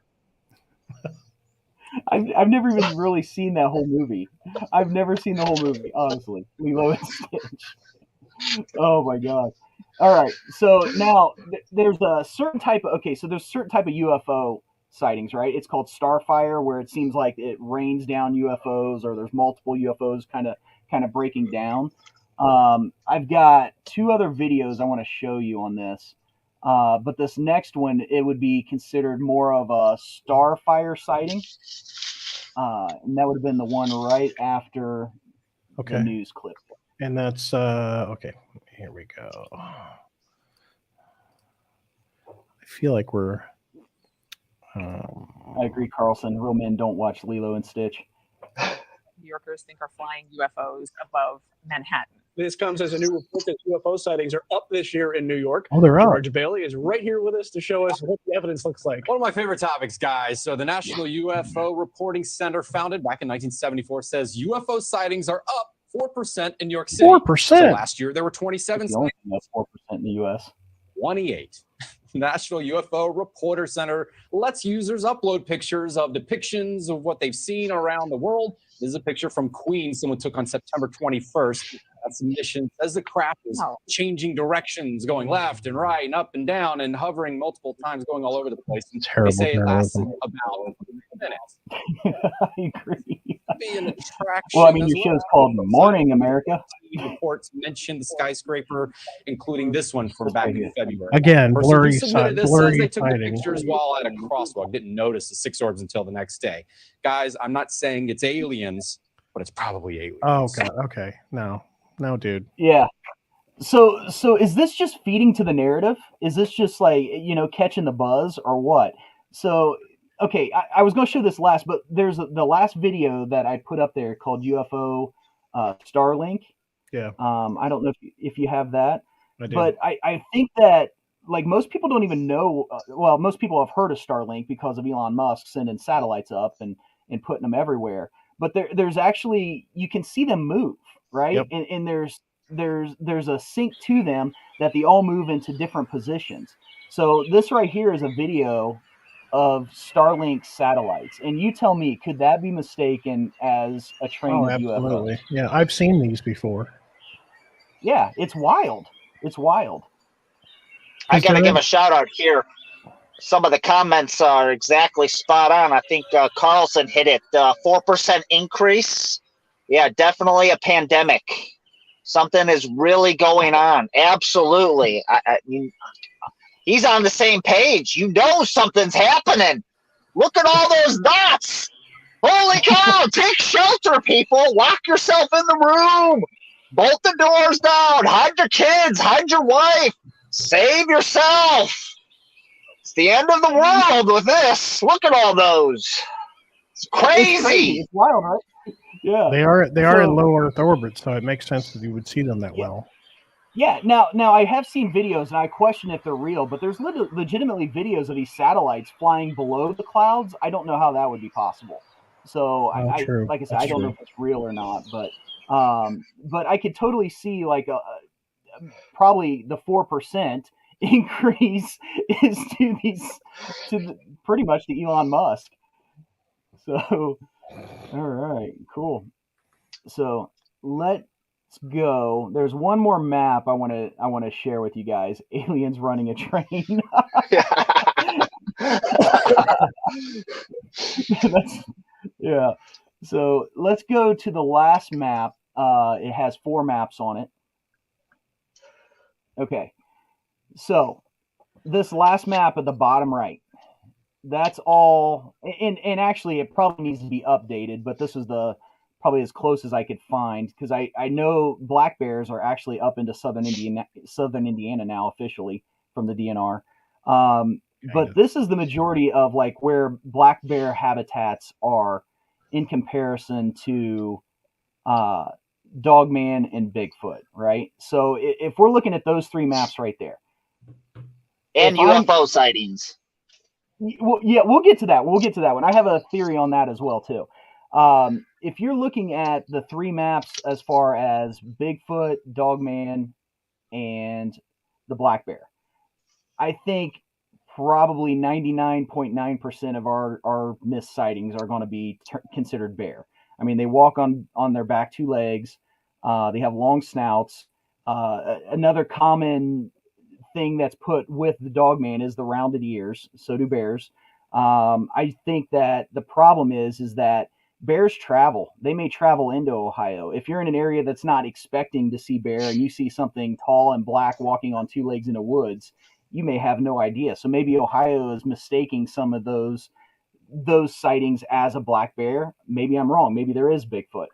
I've never even really seen that whole movie. I've never seen the whole movie, honestly. Lilo and Stitch. Oh my god. All right. So now there's a certain type of there's a certain type of UFO sightings, right? It's called Starfire, where it seems like it rains down UFOs, or there's multiple UFOs kind of breaking down. I've got two other videos I want to show you on this. But this next one, it would be considered more of a Starfire sighting. And that would have been the one right after the news clip. And that's okay. Here we go. I feel like we're. I agree, Carlson. Real men don't watch Lilo and Stitch. New Yorkers think are flying UFOs above Manhattan. This comes as a new report that UFO sightings are up this year in New York. Oh, they're up. George Bailey is right here with us to show us what the evidence looks like. One of my favorite topics, guys. So the National UFO Reporting Center, founded back in 1974, says UFO sightings are up 4% in New York City. 4%. So last year, there were 27 sightings. That's 4% in the U.S. 28. National UFO Reporter Center lets users upload pictures of depictions of what they've seen around the world. This is a picture from Queens someone took on September 21st. That submission says the craft is changing directions, going left and right and up and down and hovering multiple times, going all over the place. And Terrible they say it lasts journalism. about minutes. I agree. Be an attraction. Well, I mean, as your show's called Morning America. Reports mentioned the skyscraper, including this one from back in February. Again, Person blurry who submitted this blurry says they took the sighting. pictures while at a crosswalk, didn't notice the six orbs until the next day. Guys, I'm not saying it's aliens, but it's probably aliens. Oh god. Okay. No, dude. Yeah. So is this just feeding to the narrative? Is this just like, catching the buzz or what? So, okay, I was going to show this last, but there's the last video that I put up there called UFO Starlink. Yeah. I don't know if you have that, I do. but I think that like most people don't even know. Well, most people have heard of Starlink because of Elon Musk sending satellites up and putting them everywhere. But there's actually, you can see them move, right? Yep. And there's a sync to them that they all move into different positions. So this right here is a video of Starlink satellites, and you tell me, could that be mistaken as a train of absolutely. UFOs? Yeah, I've seen these before. Yeah, it's wild. It's wild. I got to give a shout out here. Some of the comments are exactly spot on. I think Carlson hit it. 4% increase. Yeah, definitely a pandemic. Something is really going on. Absolutely. He's on the same page. You know something's happening. Look at all those dots. Holy cow. Take shelter, people. Lock yourself in the room. Bolt the doors down. Hide your kids. Hide your wife. Save yourself. It's the end of the world with this. Look at all those. It's crazy. It's wild, right? Yeah. They are in low Earth orbit, so it makes sense that you would see them that well. Yeah. Now I have seen videos, and I question if they're real, but there's legitimately videos of these satellites flying below the clouds. I don't know how that would be possible. So like I said, I don't know if it's real or not, but I could totally see like probably the 4% increase is pretty much to Elon Musk. So, all right, cool. So let's go. There's one more map I want to share with you guys. Aliens running a train. Yeah. So let's go to the last map. It has 4 maps on it. Okay, so this last map at the bottom right, that's all. And actually, it probably needs to be updated, but this is probably as close as I could find, because I know black bears are actually up into southern Indiana now officially from the DNR. But this is the majority of like where black bear habitats are in comparison to Dogman and Bigfoot, right? So if we're looking at those 3 maps right there, and UFO sightings. Well, yeah, we'll get to that. We'll get to that one. I have a theory on that as well too. If you're looking at the 3 maps as far as Bigfoot, Dogman, and the black bear, I think probably 99.9% of our missed sightings are going to be considered bear. I mean, they walk on their back 2 legs. They have long snouts. Another common thing that's put with the Dogman is the rounded ears. So do bears. I think that the problem is that bears travel. They may travel into Ohio. If you're in an area that's not expecting to see bear and you see something tall and black walking on 2 legs in the woods, you may have no idea. So maybe Ohio is mistaking some of those sightings as a black bear. Maybe I'm wrong. Maybe there is Bigfoot.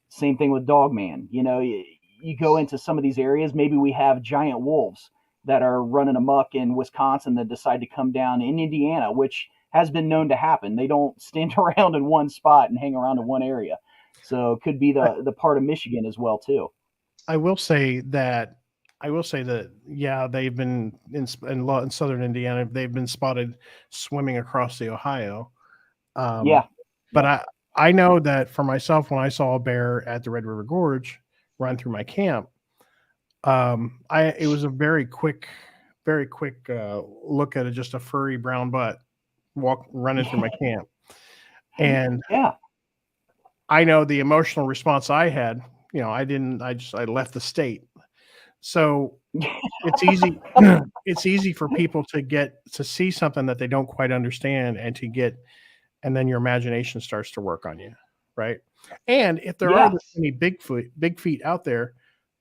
Same thing with Dogman. You know, you go into some of these areas, maybe we have giant wolves that are running amok in Wisconsin that decide to come down in Indiana, which has been known to happen. They don't stand around in one spot and hang around in one area. So it could be the part of Michigan as well too. I will say that yeah, they've been in southern Indiana. They've been spotted swimming across the Ohio. But I know that for myself, when I saw a bear at the Red River Gorge run through my camp, it was a very quick look at just a furry brown butt running through my camp. And I know the emotional response I had, you know, I left the state. So it's easy. It's easy for people to see something that they don't quite understand and then your imagination starts to work on you. Right. And if there are any big feet out there,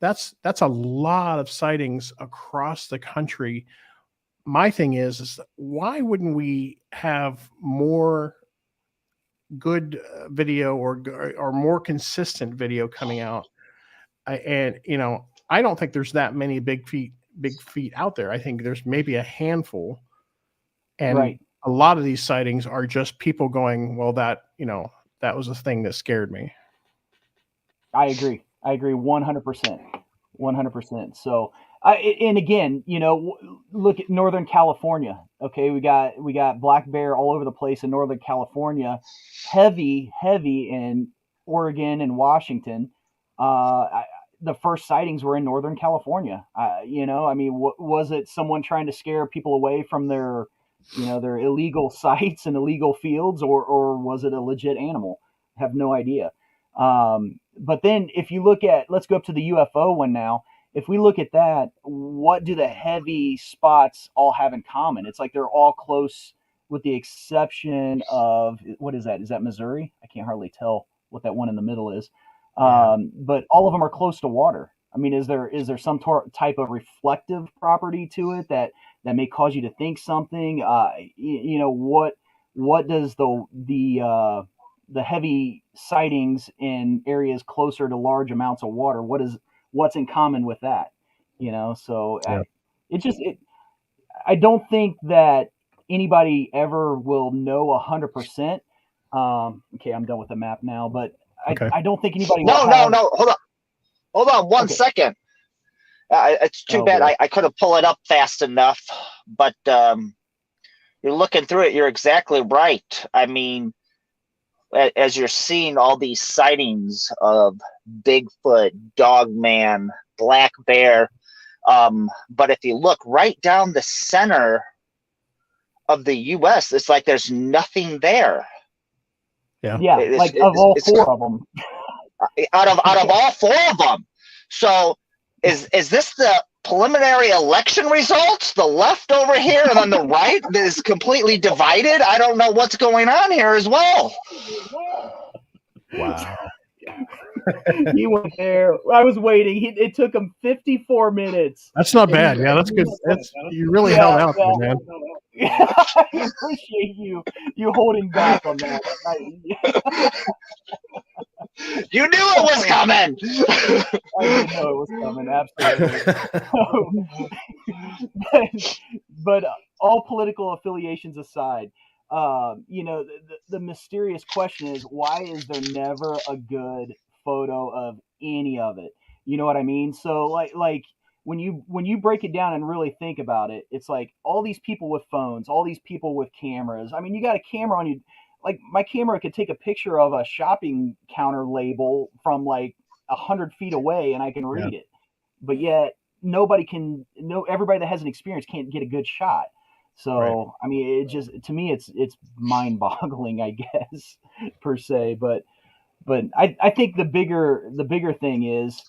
that's a lot of sightings across the country. My thing is why wouldn't we have more good video or more consistent video coming out? And you know, I don't think there's that many big feet out there. I think there's maybe a handful, and a lot of these sightings are just people going, well, that was a thing that scared me. I agree 100%. 100%. So, and again, you know, look at Northern California. Okay, we got black bear all over the place in Northern California, heavy in Oregon and Washington. The first sightings were in Northern California. You know, I mean, was it someone trying to scare people away from their illegal sites and illegal fields, or was it a legit animal? I have no idea. But then if you look at, let's go up to the UFO one now. If we look at that, what do the heavy spots all have in common? It's like they're all close with the exception of, what is that? Is that Missouri? I can't hardly tell what that one in the middle is. But all of them are close to water. I mean, is there some type of reflective property to it that may cause you to think something? You know, what does the heavy sightings in areas closer to large amounts of water, what's in common with that? You know, so I don't think that anybody ever will know 100%. Okay, I'm done with the map now, but I don't think anybody No, hold on one second. It's too bad. I couldn't pull it up fast enough, but you're looking through it. You're exactly right. I mean, as you're seeing all these sightings of Bigfoot, Dogman, black bear, but if you look right down the center of the U.S., it's like there's nothing there. Yeah, like of all 4 of them. Out of all 4 of them. So is this the preliminary election results? The left over here and on the right is completely divided. I don't know what's going on here as well. Wow. He went there. I was waiting. It took him 54 minutes. That's not bad. Yeah, that's good. You really held out there, man. I appreciate you holding back on that. You knew it was coming. I did know it was coming, absolutely. but all political affiliations aside, the mysterious question is, why is there never a good photo of any of it? You know what I mean? So like when you break it down and really think about it, it's like all these people with phones, all these people with cameras. I mean, you got a camera on you. Like my camera could take a picture of a shopping counter label from like 100 feet away and I can read it. But yet everybody that has an experience can't get a good shot. So, I mean, it just, to me, it's mind boggling, I guess, per se. But I think the bigger thing is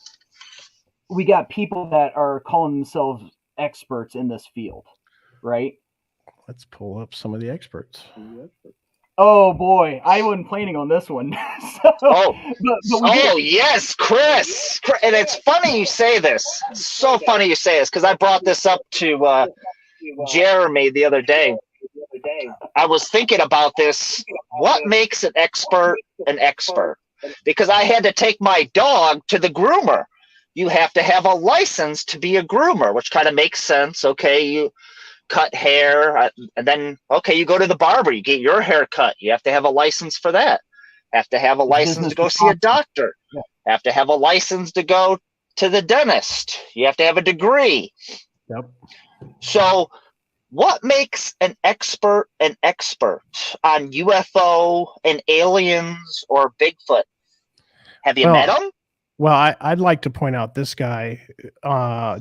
we got people that are calling themselves experts in this field, right? Let's pull up some of the experts. Oh boy, I wasn't planning on this one. Yes, Chris. And it's funny you say this. It's so funny you say this because I brought this up to Jeremy the other day. I was thinking about this. What makes an expert an expert? Because I had to take my dog to the groomer. You have to have a license to be a groomer, which kind of makes sense. Okay, you cut hair, and then you go to the barber, you get your hair cut. You have to have a license for that. Have to have a license to go see a doctor. Have to have a license to go to the dentist. You have to have a degree. Yep. So what makes an expert on UFO and aliens or Bigfoot? Have you met them? Well, I'd like to point out this guy,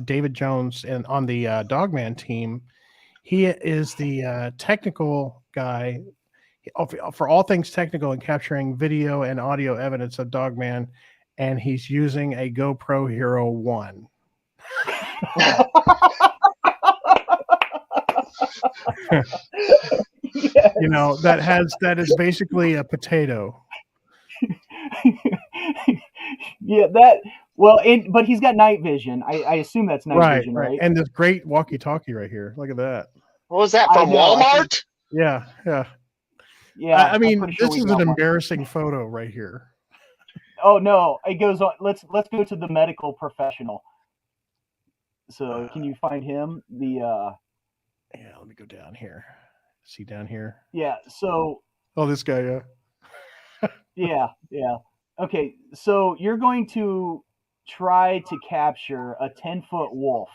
David Jones, and on the Dogman team. He is the technical guy for all things technical and capturing video and audio evidence of Dogman, and he's using a GoPro Hero 1. Yes. You know, that is basically a potato. Yeah, but he's got night vision. I assume that's night vision, right? And this great walkie-talkie right here. Look at that. What was that, from Walmart? Yeah. I mean, this is an embarrassing photo right here. Oh no, it goes on. Let's go to the medical professional. So can you find him? Yeah, let me go down here. See down here? Yeah, so this guy, yeah. Okay, so you're going to try to capture a 10-foot wolf,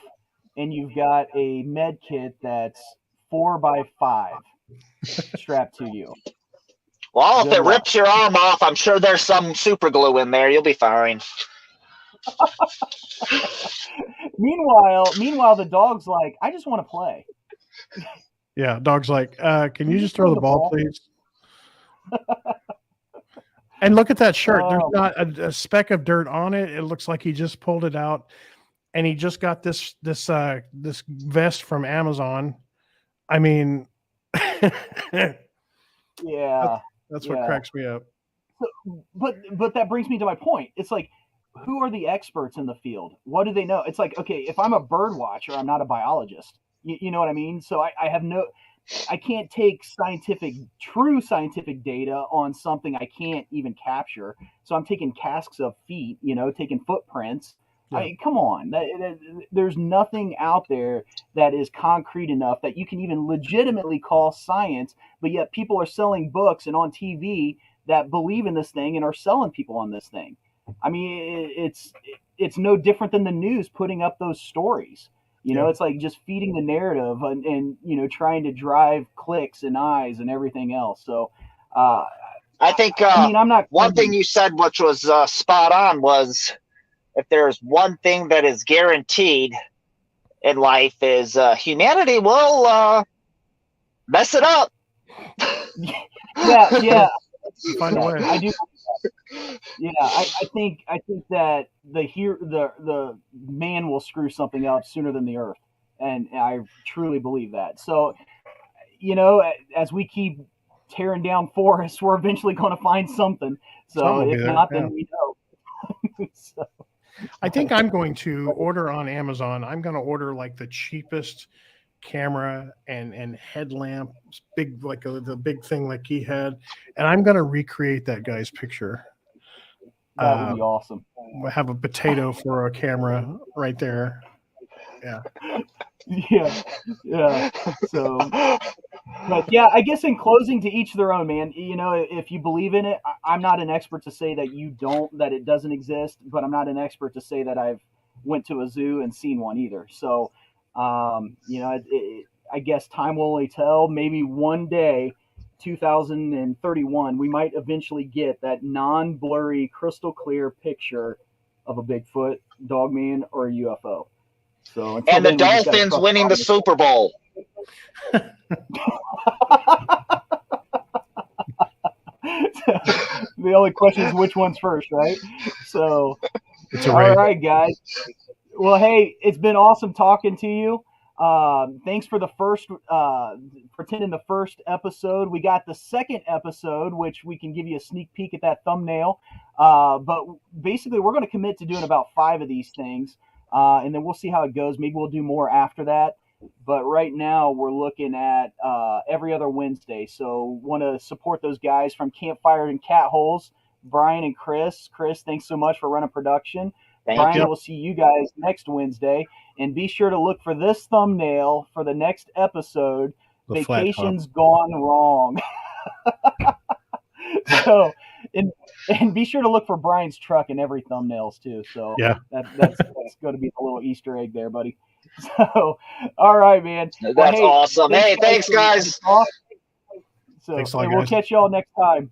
and you've got a med kit that's 4x5 strapped to you. Well, if it rips your arm off, I'm sure there's some super glue in there. You'll be fine. Meanwhile, the dog's like, I just want to play. Yeah, dog's like, can you just throw the ball, please? And look at that shirt. There's not a speck of dirt on it. It looks like he just pulled it out, and he just got this vest from Amazon. I mean, yeah, that's what cracks me up. But that brings me to my point. It's like, who are the experts in the field? What do they know? It's like, okay, if I'm a bird watcher, I'm not a biologist. You know what I mean? So I can't take true scientific data on something I can't even capture. So I'm taking casks of feet, taking footprints. Yeah. I mean, come on. There's nothing out there that is concrete enough that you can even legitimately call science, but yet people are selling books and on TV that believe in this thing and are selling people on this thing. I mean, it's no different than the news putting up those stories. It's like just feeding the narrative and trying to drive clicks and eyes and everything else. So I think I'm not one thing you said, which was spot on, was if there's one thing that is guaranteed in life is humanity will mess it up. Yeah. Find a way. I do. Yeah, I think that the man will screw something up sooner than the earth, and I truly believe that. So, as we keep tearing down forests, we're eventually going to find something. So if not, then we know. So, I think I'm going to order on Amazon. I'm going to order like the cheapest camera and headlamp, big like the big thing like he had, and I'm going to recreate that guy's picture. that would be awesome. We'll have a potato for a camera right there. Yeah. Yeah. So, but yeah, I guess in closing, to each their own, man. You know, if you believe in it, I'm not an expert to say that you don't, that it doesn't exist, but I'm not an expert to say that I've went to a zoo and seen one either. So, you know, I guess time will only tell. Maybe one day, 2031, we might eventually get that non-blurry, crystal clear picture of a Bigfoot, Dogman, or a UFO. So and the then, we just gotta Dolphins trust winning the Super Bowl. The only question is which one's first, right? So, It's a all race. right, guys. Well, hey, it's been awesome talking to you. Thanks for the first, pretending the first episode. We got the second episode, which we can give you a sneak peek at that thumbnail. But basically, we're going to commit to doing about 5 of these things, and then we'll see how it goes. Maybe we'll do more after that. But right now, we're looking at every other Wednesday. So, want to support those guys from Campfire and Cat Holes, Brian and Chris. Chris, thanks so much for running production. Brian, we'll see you guys next Wednesday. And be sure to look for this thumbnail for the next episode. The flat top. Vacation's gone wrong. So, and be sure to look for Brian's truck in every thumbnails too. So yeah, that's going to be a little Easter egg there, buddy. So, all right, man. That's awesome. Hey, thanks, guys. So, thanks a lot, we'll guys. catch y'all next time.